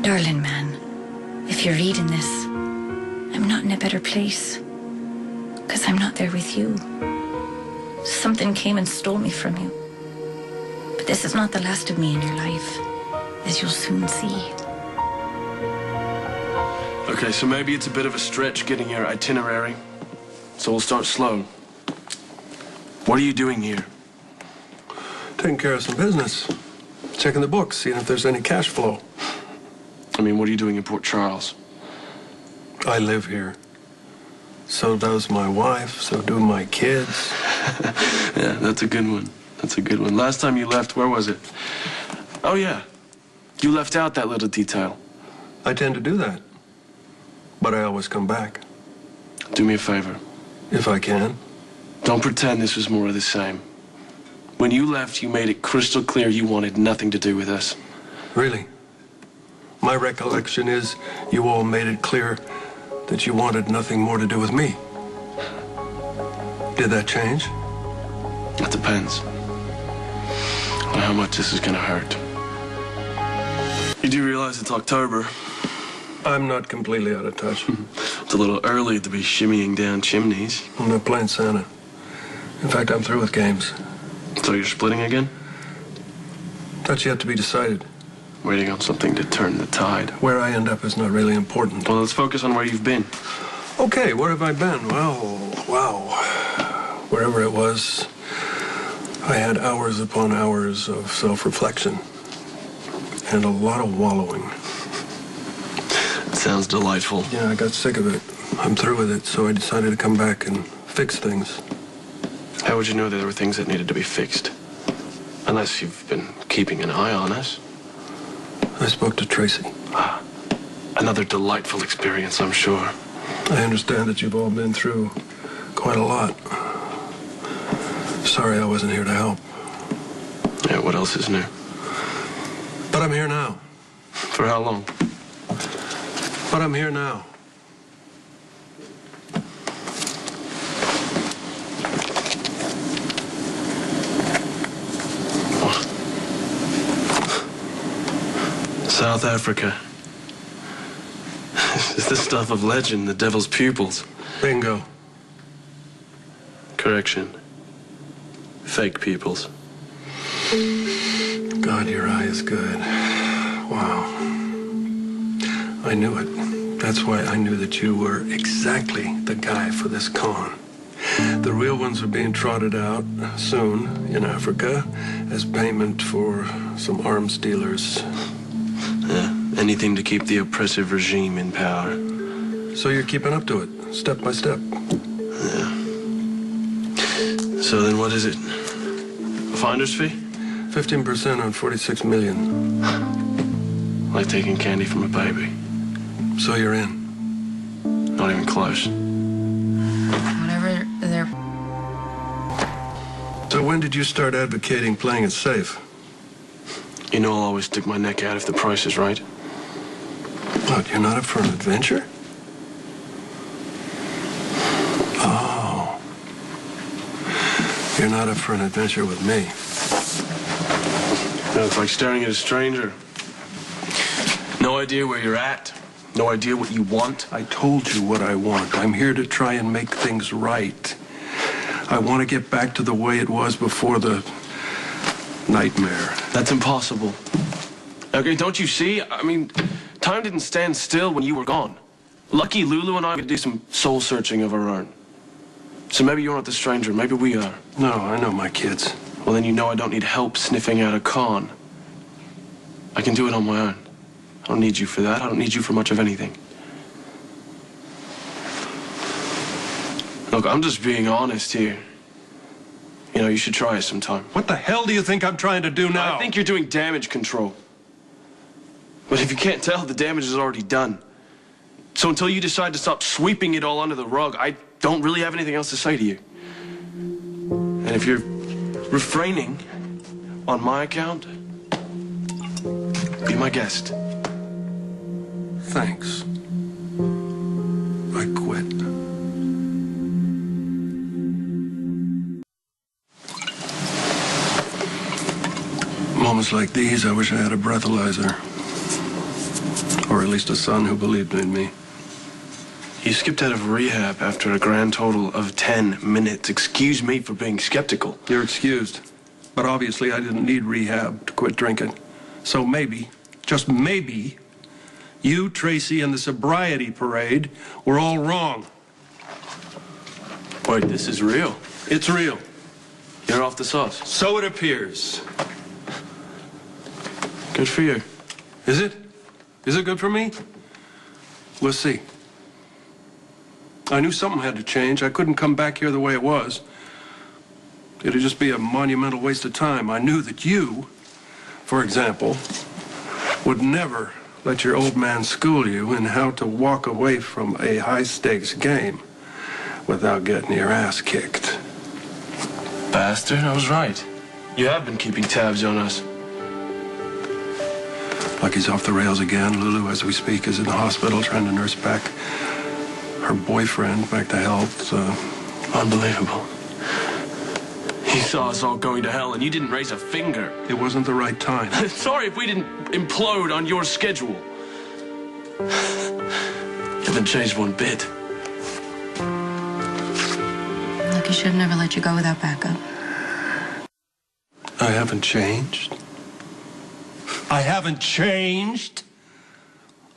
Darling man, if you're reading this, I'm not in a better place. Because I'm not there with you. Something came and stole me from you. But this is not the last of me in your life, as you'll soon see. Okay, so maybe it's a bit of a stretch getting your itinerary. So we'll start slow. What are you doing here? Taking care of some business. Checking the books, seeing if there's any cash flow. I mean, what are you doing in Port Charles? I live here. So does my wife, so do my kids. Yeah, that's a good one. That's a good one. Last time you left, where was it? Oh, yeah. You left out that little detail. I tend to do that. But I always come back. Do me a favor. If I can. Don't pretend this was more of the same. When you left, you made it crystal clear you wanted nothing to do with us. Really? My recollection is you all made it clear that you wanted nothing more to do with me. Did that change? It depends on how much this is going to hurt. You do realize it's October. I'm not completely out of touch. It's a little early to be shimmying down chimneys. I'm not playing Santa. In fact, I'm through with games. So you're splitting again? That's yet to be decided. Waiting on something to turn the tide. Where I end up is not really important. Well, let's focus on where you've been. Okay, where have I been? Well, wow. Wherever it was, I had hours upon hours of self-reflection. And a lot of wallowing. Sounds delightful. Yeah, I got sick of it. I'm through with it, so I decided to come back and fix things. How would you know that there were things that needed to be fixed? Unless you've been keeping an eye on us. I spoke to Tracy. Ah, another delightful experience, I'm sure. I understand that you've all been through quite a lot. Sorry I wasn't here to help. Yeah, what else is new? But I'm here now. For how long? But I'm here now. South Africa. It's the stuff of legend, the devil's pupils. Bingo. Correction. Fake pupils. God, your eye is good. Wow. I knew it. That's why I knew that you were exactly the guy for this con. The real ones are being trotted out soon in Africa as payment for some arms dealers. Yeah, anything to keep the oppressive regime in power. So you're keeping up to it, step by step. Yeah. So then what is it? A finder's fee? 15% on 46 million. Like taking candy from a baby. So you're in? Not even close. Whatever they're... So when did you start advocating playing it safe? You know I'll always stick my neck out if the price is right. What, you're not up for an adventure? Oh. You're not up for an adventure with me. You know, it's like staring at a stranger. No idea where you're at. No idea what you want. I told you what I want. I'm here to try and make things right. I want to get back to the way it was before the nightmare. That's impossible. Okay, don't you see? I mean, time didn't stand still when you were gone. Lucky Lulu and I could do some soul searching of our own. So maybe you're not the stranger, maybe we are. No, I know my kids. Well, then you know I don't need help sniffing out a con. I can do it on my own. I don't need you for that. I don't need you for much of anything. Look, I'm just being honest here. You know, you should try it sometime. What the hell do you think I'm trying to do now? I think you're doing damage control. But if you can't tell, the damage is already done. So until you decide to stop sweeping it all under the rug, I don't really have anything else to say to you. And if you're refraining on my account, be my guest. Thanks. I quit. Moments times like these, I wish I had a breathalyzer. Or at least a son who believed in me. You skipped out of rehab after a grand total of 10 minutes. Excuse me for being skeptical. You're excused. But obviously I didn't need rehab to quit drinking. So maybe, just maybe, you, Tracy, and the sobriety parade were all wrong. Wait, this is real. It's real. You're off the sauce. So it appears. Good for you. Is it? Is it good for me? We'll see. I knew something had to change. I couldn't come back here the way it was. It'd just be a monumental waste of time. I knew that you, for example, would never let your old man school you in how to walk away from a high-stakes game without getting your ass kicked. Bastard, I was right. You have been keeping tabs on us. Lucky's off the rails again. Lulu, as we speak, is in the hospital trying to nurse back her boyfriend back to health. Unbelievable. He saw us all going to hell and you didn't raise a finger. It wasn't the right time. Sorry if we didn't implode on your schedule. You haven't changed one bit. Lucky should have never let you go without backup. I haven't changed. I haven't changed.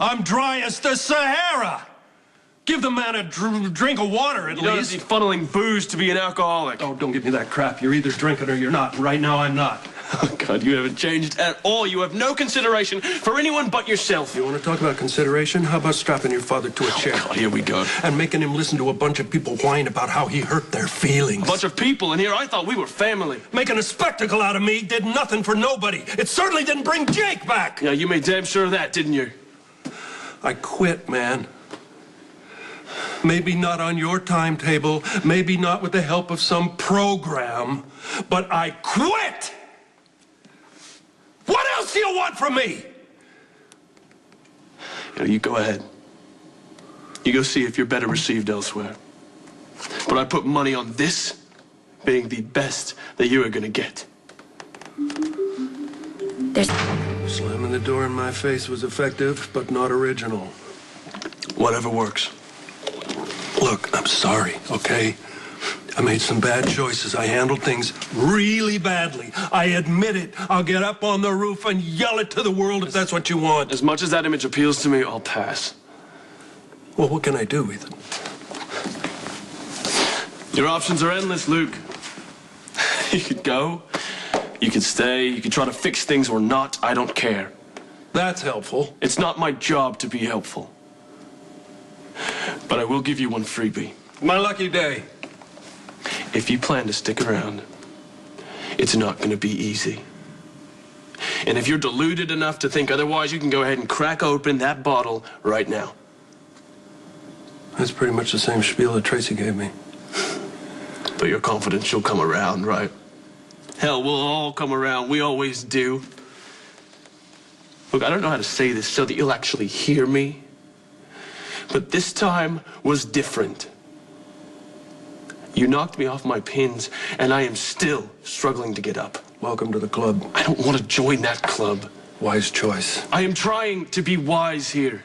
I'm dry as the Sahara. Give the man a drink of water at You don't least. have to be funneling booze to be an alcoholic. Oh, don't give me that crap. You're either drinking or you're not. Right now, I'm not. Oh, God, you haven't changed at all. You have no consideration for anyone but yourself. You want to talk about consideration? How about strapping your father to a chair? God, here we go. And making him listen to a bunch of people whine about how he hurt their feelings. A bunch of people in here. I thought we were family. Making a spectacle out of me did nothing for nobody. It certainly didn't bring Jake back. Yeah, you made damn sure of that, didn't you? I quit, man. Maybe not on your timetable, maybe not with the help of some program, but I quit! What else do you want from me? You go ahead. You go see if you're better received elsewhere. But I put money on this being the best that you are gonna get. Slamming the door in my face was effective, but not original. Whatever works. Look, I'm sorry, okay? I made some bad choices. I handled things really badly. I admit it. I'll get up on the roof and yell it to the world if that's what you want. As much as that image appeals to me, I'll pass. Well, what can I do, Ethan? Your options are endless, Luke. You could go, you could stay, you could try to fix things or not. I don't care. That's helpful. It's not my job to be helpful. But I will give you one freebie. My lucky day. If you plan to stick around, it's not going to be easy. And if you're deluded enough to think otherwise, you can go ahead and crack open that bottle right now. That's pretty much the same spiel that Tracy gave me. But you're confident she'll come around, right? Hell, we'll all come around. We always do. Look, I don't know how to say this so that you'll actually hear me. But this time was different. You knocked me off my pins, and I am still struggling to get up. Welcome to the club. I don't want to join that club. Wise choice. I am trying to be wise here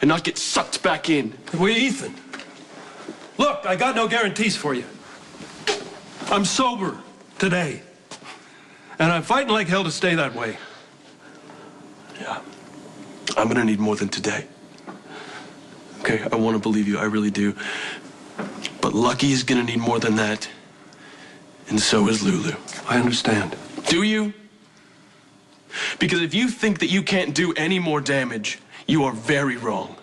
and not get sucked back in. Wait, Ethan. Look, I got no guarantees for you. I'm sober today. And I'm fighting like hell to stay that way. Yeah. I'm going to need more than today. Okay, I want to believe you. I really do. But Lucky is going to need more than that. And so is Lulu. I understand. Do you? Because if you think that you can't do any more damage, you are very wrong.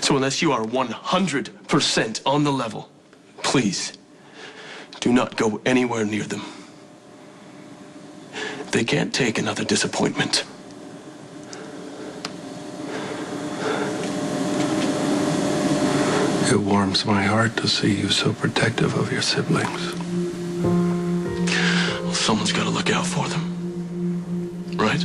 So unless you are 100% on the level, please do not go anywhere near them. They can't take another disappointment. It warms my heart to see you so protective of your siblings. Well, someone's got to look out for them, right?